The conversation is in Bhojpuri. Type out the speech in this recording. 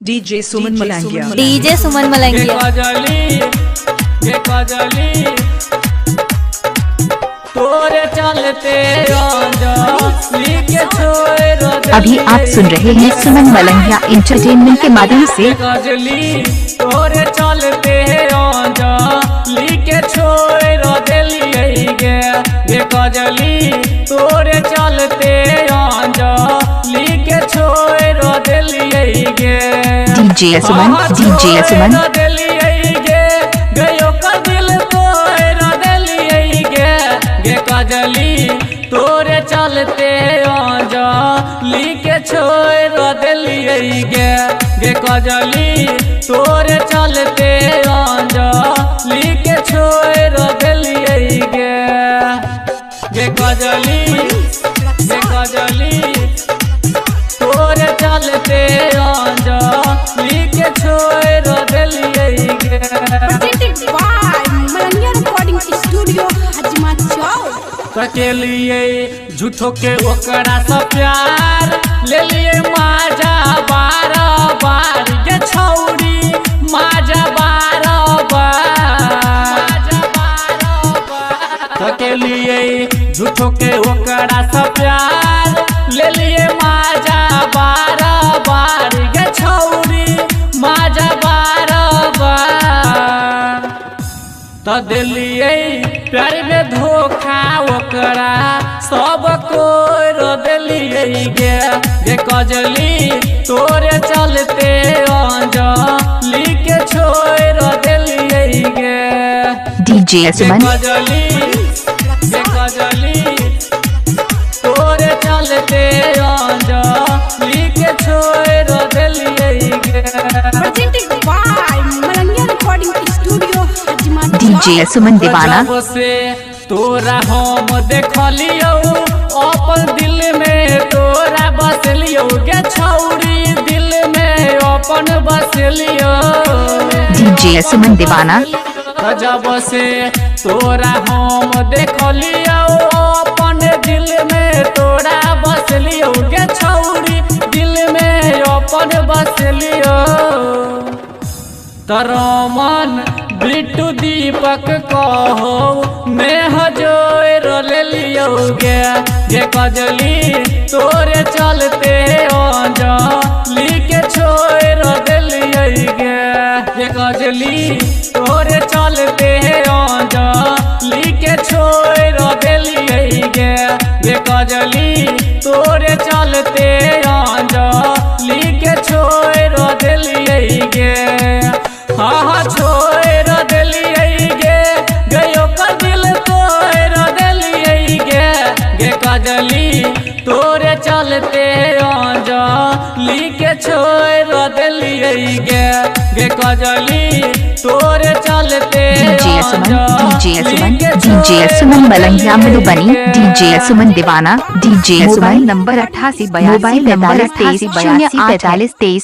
डीजे सुमन मलंगिया। डीजे सुमन मलंगिया। तोरे चलते अभी आप सुन रहे हैं सुमन मलंगिया एंटरटेनमेंट के माध्यम से। तोरे चलते लिखे छोड़ दिलिए गे कजली, तोरे चलते लिखे छोड़ दिलिए गे डीजे सुमन। डीजे सुमन गयो का दिल तोड़ दिलिए गे कजली, तोरे चलते लिखे छोड़ दिलिए गे कजली, तोरे चलते लिखे छोड़ दिलिए गे कजली, गे कजली, तोरे चलते लिखे छोड़ दिलिए गे। Presented by Malania Recording Studio, Hajima Chowk। के लिए झूठो के ओकरा से प्यार ले लिए माजा बार बार गे छौरी, माजा बार बार के लिए झूठो के ओकरा से प्यार ले लिए माजा बार बार गे छौरी, माजा बार बार तो दिलिए प्यार में धोखा ओकरा सब को दिलिए गे कजली, तोरे चलते लिखे छोड़ दिलिए गे डीजे सुमन। कजली, गे कजली, तोरे चलते लिखे छोड़ दिलिए गे। Presented by Malania Recording Studio, Hajima Chowk। DJ Suman Deewana. से तोरा हम देखलियो अपन दिल में, तोरा बसलियो गे छौरी दिल में अपन बसलियो। डीजे सुमन दीवाना। जब से तोरा हम देखलियो अपन दिल में, तोरा बसलियो गे छौरी दिल में अपन बसलियो। तरमन बिट्टू दीपक कहो नेह जोड़ ले लियो गे कजली, तोरे चलते लिखे छोड़ दिलिए गे कजली, तोरे चलते लिखे छोड़ दिलिए गे कजली, तोरे चलते लिखे छोड़ दिलिए गे। हाँ छोड़ दिलिए गयो का दिल तोड़ दिलिए गे कजली, तोरे चलते लिखे छोड़ दिलिए गे कजली, तोरे चलते डीजे सुमन। डीजे सुमन। डीजे सुमन मलंगिया मधुबनी। डीजे सुमन दीवाना। डीजे सुमन नंबर 88 82 मोबाइल नंबर 88 82 45 23।